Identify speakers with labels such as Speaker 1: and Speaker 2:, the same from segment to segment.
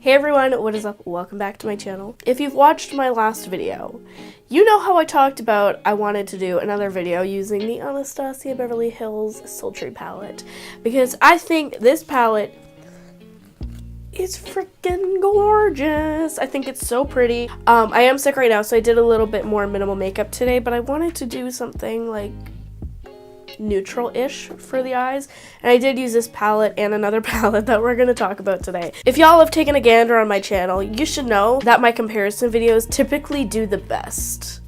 Speaker 1: Hey everyone, what is up? Welcome back to my channel. If you've watched my last video, you know how I talked about I wanted to do another video using the Anastasia Beverly Hills Sultry palette because I think this palette is freaking gorgeous. I think it's so pretty. I am sick right now, so I did a little bit more minimal makeup today, but I wanted to do something like neutral-ish for the eyes, and I did use this palette and another palette that we're going to talk about today. If y'all have taken a gander on my channel, you should know that my comparison videos typically do the best.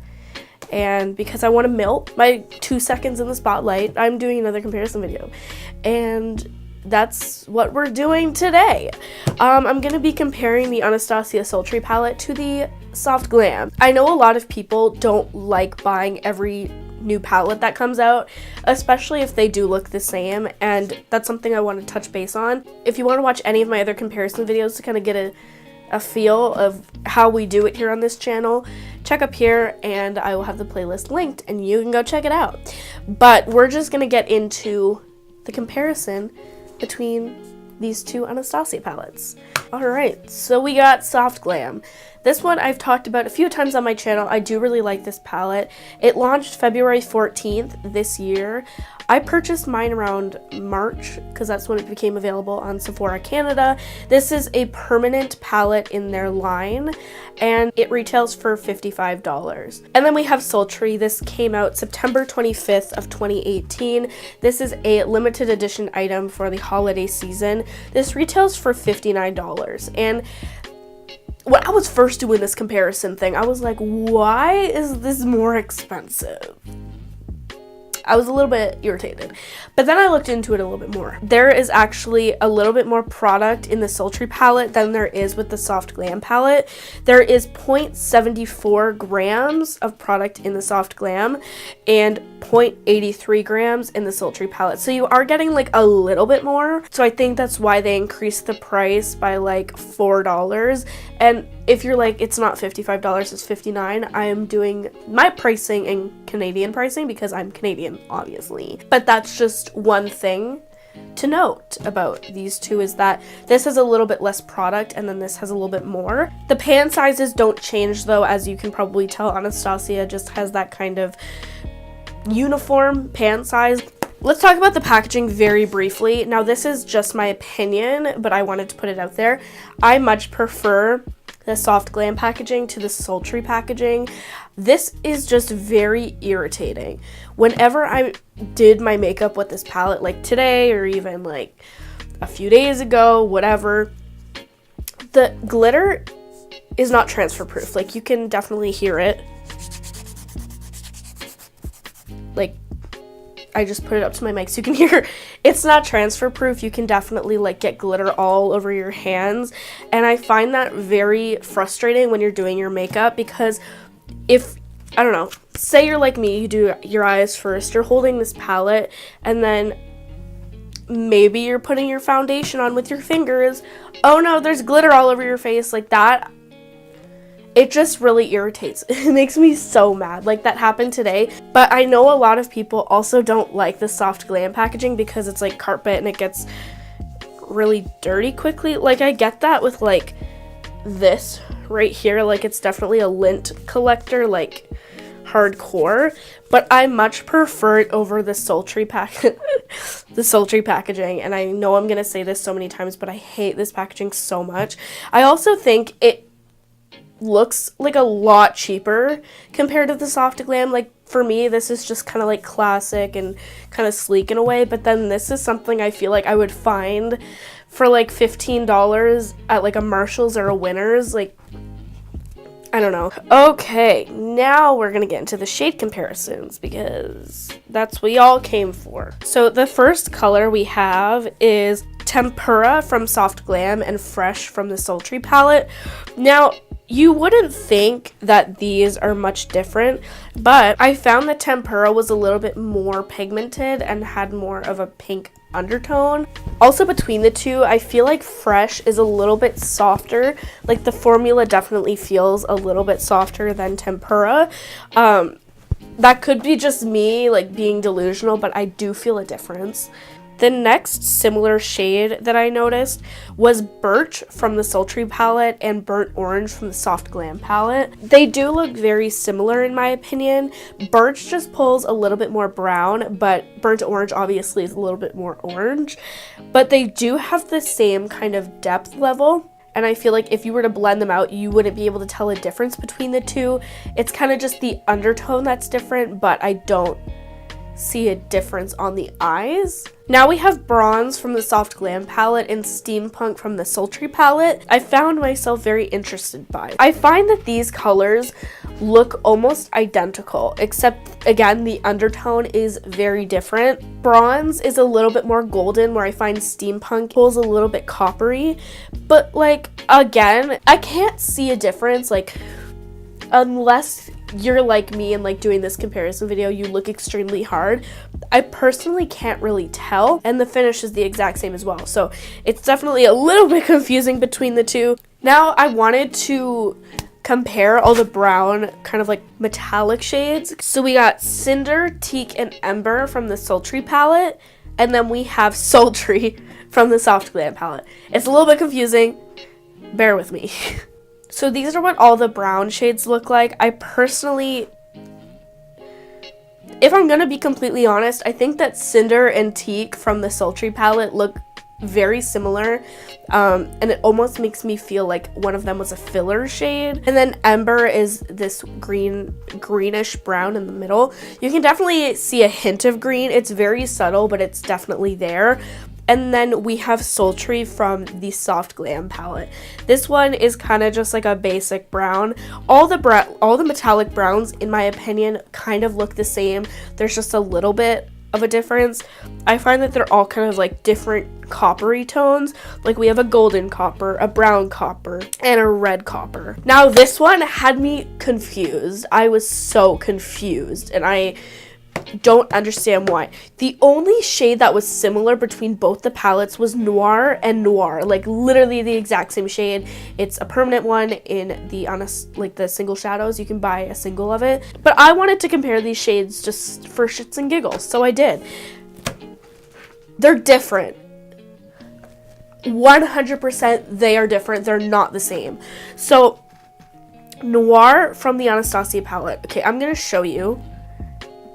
Speaker 1: And because I want to milk my 2 seconds in the spotlight, I'm doing another comparison video. And that's what we're doing today. I'm going to be comparing the Anastasia Sultry palette to the Soft Glam. I know a lot of people don't like buying every new palette that comes out, especially if they do look the same, and that's something I want to touch base on. If you want to watch any of my other comparison videos to kind of get a feel of how we do it here on this channel, check up here and I will have the playlist linked and you can go check it out. But we're just going to get into the comparison between these two Anastasia palettes. Alright, so we got Soft Glam. This one I've talked about a few times on my channel. I do really like this palette. It launched February 14th this year. I purchased mine around March because that's when it became available on Sephora Canada. This is a permanent palette in their line and it retails for $55. And then we have Sultry. This came out September 25th of 2018. This is a limited edition item for the holiday season. This retails for $59. And when I was first doing this comparison thing, I was like, why is this more expensive? I was a little bit irritated, but then I looked into it a little bit more. There is actually a little bit more product in the Sultry palette than there is with the Soft Glam palette. There is 0.74 grams of product in the Soft Glam and 0.83 grams in the Sultry palette. So you are getting like a little bit more. So I think that's why they increased the price by like $4. And if you're like, it's not $55, it's $59, I am doing my pricing in Canadian pricing because I'm Canadian, obviously. But that's just one thing to note about these two is that this has a little bit less product and then this has a little bit more. The pan sizes don't change though, as you can probably tell. Anastasia just has that kind of uniform pan size. Let's talk about the packaging very briefly. Now this is just my opinion, but I wanted to put it out there. I much prefer the Soft Glam packaging to the Sultry packaging. This is just very irritating. Whenever I did my makeup with this palette, like today or even like a few days ago, whatever, the glitter is not transfer proof. Like you can definitely hear it. Like I just put it up to my mic so you can hear. It's not transfer proof. You can definitely like get glitter all over your hands. And I find that very frustrating when you're doing your makeup because if, I don't know, say you're like me, you do your eyes first, you're holding this palette and then maybe you're putting your foundation on with your fingers. Oh no, there's glitter all over your face like that. It just really irritates. It makes me so mad. Like that happened today. But I know a lot of people also don't like the Soft Glam packaging because it's like carpet and it gets really dirty quickly. Like I get that with like this right here. Like it's definitely a lint collector, like hardcore. But I much prefer it over the Sultry the Sultry packaging. And I know I'm going to say this so many times, but I hate this packaging so much. I also think it looks like a lot cheaper compared to the Soft Glam. Like for me, this is just kind of like classic and kind of sleek in a way, but then this is something I feel like I would find for like $15 at like a Marshall's or a Winners. Like I don't know. Okay, now we're gonna get into the shade comparisons because that's what y'all came for. So the first color we have is Tempura from Soft Glam and Fresh from the Sultry palette. Now you wouldn't think that these are much different, but I found that Tempura was a little bit more pigmented and had more of a pink undertone. Also between the two, I feel like Fresh is a little bit softer. Like the formula definitely feels a little bit softer than Tempura. That could be just me like being delusional, but I do feel a difference. The next similar shade that I noticed was Birch from the Sultry palette and Burnt Orange from the Soft Glam palette. They do look very similar in my opinion. Birch just pulls a little bit more brown, but Burnt Orange obviously is a little bit more orange. But they do have the same kind of depth level. And I feel like if you were to blend them out, you wouldn't be able to tell a difference between the two. It's kind of just the undertone that's different, but I don't see a difference on the eyes. Now we have Bronze from the Soft Glam palette and Steampunk from the Sultry palette. I found myself very interested by. I find that these colors look almost identical, except again the undertone is very different. Bronze is a little bit more golden, where I find Steampunk pulls a little bit coppery, but like again, I can't see a difference, like unless you're like me and like doing this comparison video, you look extremely hard. I personally can't really tell, and the finish is the exact same as well, so it's definitely a little bit confusing between the two. Now I wanted to compare all the brown kind of like metallic shades. So we got Cinder, Teak, and Ember from the Sultry palette, and then we have Sultry from the Soft Glam palette. It's a little bit confusing, bear with me. So these are what all the brown shades look like. I personally, if I'm gonna be completely honest, I think that Cinder and Teak from the Sultry palette look very similar, and it almost makes me feel like one of them was a filler shade. And then Ember is this greenish brown in the middle. You can definitely see a hint of green. It's very subtle, but it's definitely there. And then we have Sultry from the Soft Glam palette. This one is kind of just like a basic brown. All the metallic browns, in my opinion, kind of look the same. There's just a little bit of a difference. I find that they're all kind of like different coppery tones. Like we have a golden copper, a brown copper, and a red copper. Now this one had me confused. I was so confused, and I don't understand why. The only shade that was similar between both the palettes was Noir and Noir, like literally the exact same shade. It's a permanent one in the the single shadows. You can buy a single of it, but I wanted to compare these shades just for shits and giggles, so I did. They're different. 100% they are different. They're not the same. So Noir from the Anastasia palette. Okay, I'm gonna show you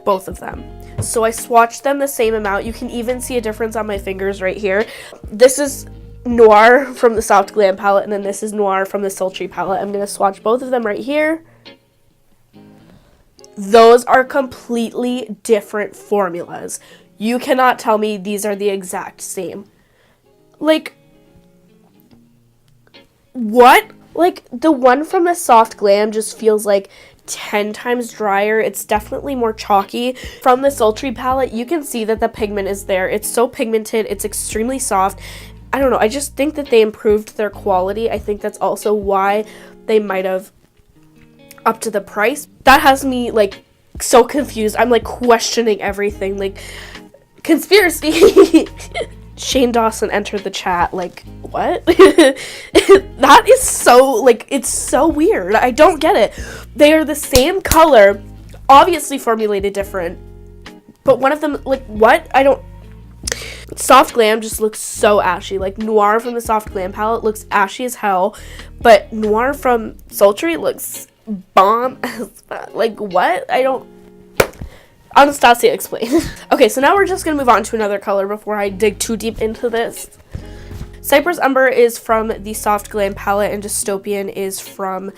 Speaker 1: both of them. So I swatched them the same amount. You can even see a difference on my fingers right here. This is Noir from the Soft Glam palette, and then this is Noir from the Sultry palette. I'm going to swatch both of them right here. Those are completely different formulas. You cannot tell me these are the exact same. Like, what? Like, the one from the Soft Glam just feels like 10 times drier. It's definitely more chalky. From the Sultry palette, you can see that the pigment is there. It's so pigmented. It's extremely soft. I don't know. I just think that they improved their quality. I think that's also why they might have upped the price. That has me, like, so confused. I'm, like, questioning everything. Like, conspiracy. Shane Dawson entered the chat, like, what? That is so, like, it's so weird. I don't get it. They are the same color, obviously formulated different, but one of them, like, what? I don't. Soft Glam just looks so ashy. Like, Noir from the Soft Glam palette looks ashy as hell, but Noir from Sultry looks bomb. Like, what? I don't. Anastasia, explain. Okay, so now we're just going to move on to another color before I dig too deep into this. Cypress Umber is from the Soft Glam palette, and Dystopian is from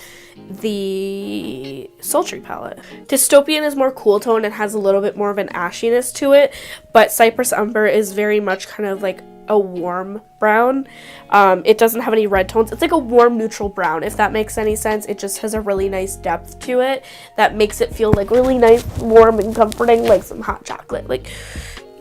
Speaker 1: the Sultry palette. Dystopian is more cool tone and has a little bit more of an ashiness to it, but Cypress Umber is very much kind of like a warm brown. It doesn't have any red tones. It's like a warm neutral brown, if that makes any sense. It just has a really nice depth to it that makes it feel like really nice, warm, and comforting, like some hot chocolate. Like,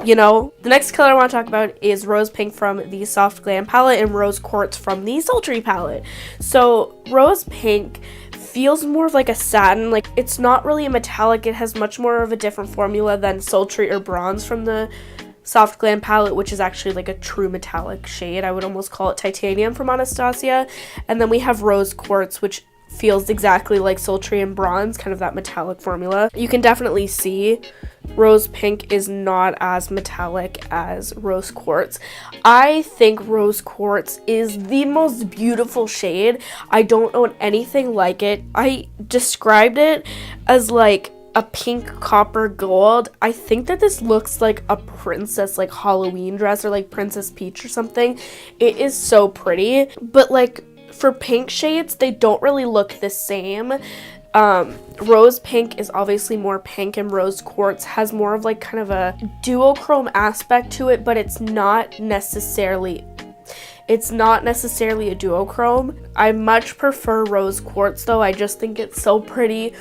Speaker 1: you know. The next color I want to talk about is Rose Pink from the Soft Glam palette and Rose Quartz from the Sultry palette. So Rose Pink feels more of like a satin. Like, it's not really a metallic. It has much more of a different formula than Sultry or Bronze from the Soft Glam palette, which is actually like a true metallic shade. I would almost call it titanium from Anastasia. And then we have Rose Quartz, which feels exactly like sultry and bronze, kind of that metallic formula. You can definitely see rose pink is not as metallic as rose quartz. I think rose quartz is the most beautiful shade. I don't own anything like it. I described it as like a pink copper gold. I think that this looks like a princess like Halloween dress or like Princess Peach or something. It is so pretty, but like for pink shades, they don't really look the same. Rose pink is obviously more pink, and rose quartz has more of like kind of a duochrome aspect to it, but it's not necessarily a duochrome. I much prefer rose quartz though. I just think it's so pretty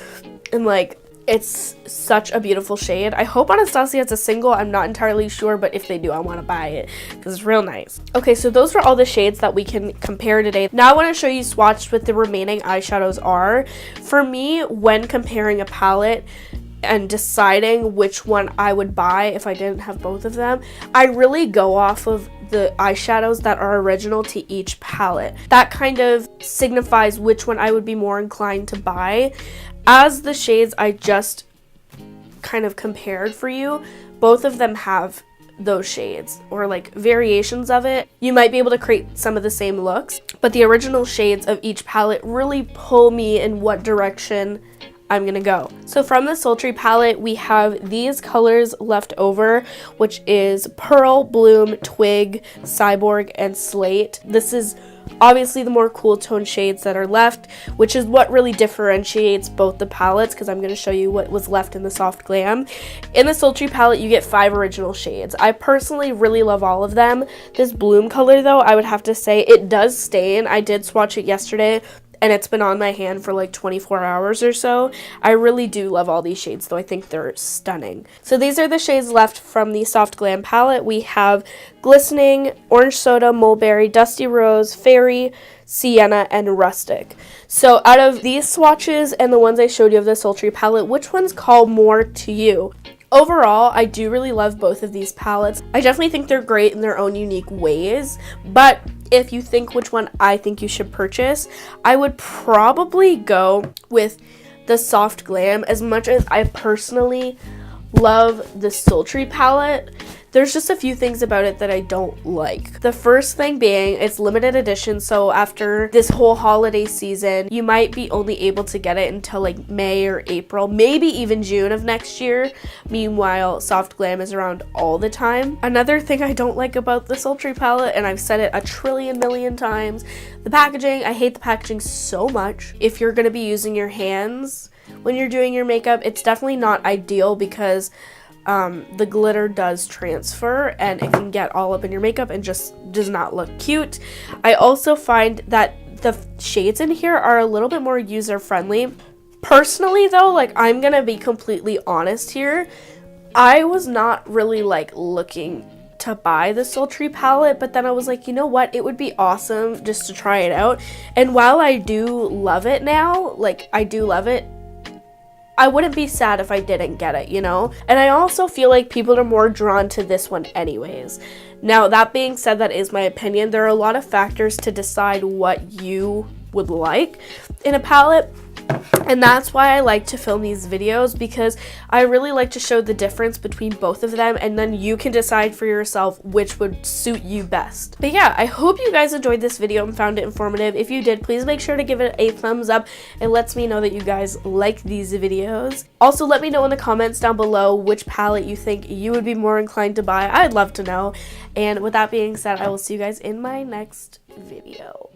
Speaker 1: and like it's such a beautiful shade. I hope Anastasia has a single. I'm not entirely sure, but if they do, I want to buy it because it's real nice. Okay, so those were all the shades that we can compare today. Now I want to show you swatched what the remaining eyeshadows are. For me, when comparing a palette and deciding which one I would buy if I didn't have both of them, I really go off of the eyeshadows that are original to each palette. That kind of signifies which one I would be more inclined to buy. As the shades I just kind of compared for you, both of them have those shades or like variations of it. You might be able to create some of the same looks, but the original shades of each palette really pull me in what direction I'm gonna go. So from the Sultry palette, we have these colors left over, which is Pearl, Bloom, Twig, Cyborg, and Slate. This is obviously the more cool tone shades that are left, which is what really differentiates both the palettes, because I'm going to show you what was left in the Soft Glam. In the Sultry palette, you get 5 original shades. I personally really love all of them. This Bloom color, though, I would have to say it does stain. I did swatch it yesterday, and it's been on my hand for like 24 hours or so. I really do love all these shades, though. I think they're stunning. So these are the shades left from the Soft Glam palette. We have Glistening, Orange Soda, Mulberry, Dusty Rose, Fairy, Sienna, and Rustic. So out of these swatches and the ones I showed you of the Sultry palette, which ones call more to you? Overall, I do really love both of these palettes. I definitely think they're great in their own unique ways, but if you think which one I think you should purchase, I would probably go with the Soft Glam. As much as I personally love the Sultry palette, there's just a few things about it that I don't like. The first thing being it's limited edition, so after this whole holiday season, you might be only able to get it until like May or April, maybe even June of next year. Meanwhile, Soft Glam is around all the time. Another thing I don't like about the Sultry palette, and I've said it a trillion million times, the packaging. I hate the packaging so much. If you're gonna be using your hands when you're doing your makeup, it's definitely not ideal because the glitter does transfer and it can get all up in your makeup and just does not look cute. I also find that the shades in here are a little bit more user friendly. Personally though, like I'm gonna be completely honest here, I was not really like looking to buy the Sultry palette, but then I was like, you know what, it would be awesome just to try it out. And while I do love it now, like I do love it, I wouldn't be sad if I didn't get it, you know? And I also feel like people are more drawn to this one anyways. Now, that being said, that is my opinion. There are a lot of factors to decide what you would like in a palette. And that's why I like to film these videos, because I really like to show the difference between both of them, and then you can decide for yourself which would suit you best. But yeah, I hope you guys enjoyed this video and found it informative. If you did, please make sure to give it a thumbs up. It lets me know that you guys like these videos. Also, let me know in the comments down below which palette you think you would be more inclined to buy. I'd love to know. And with that being said, I will see you guys in my next video.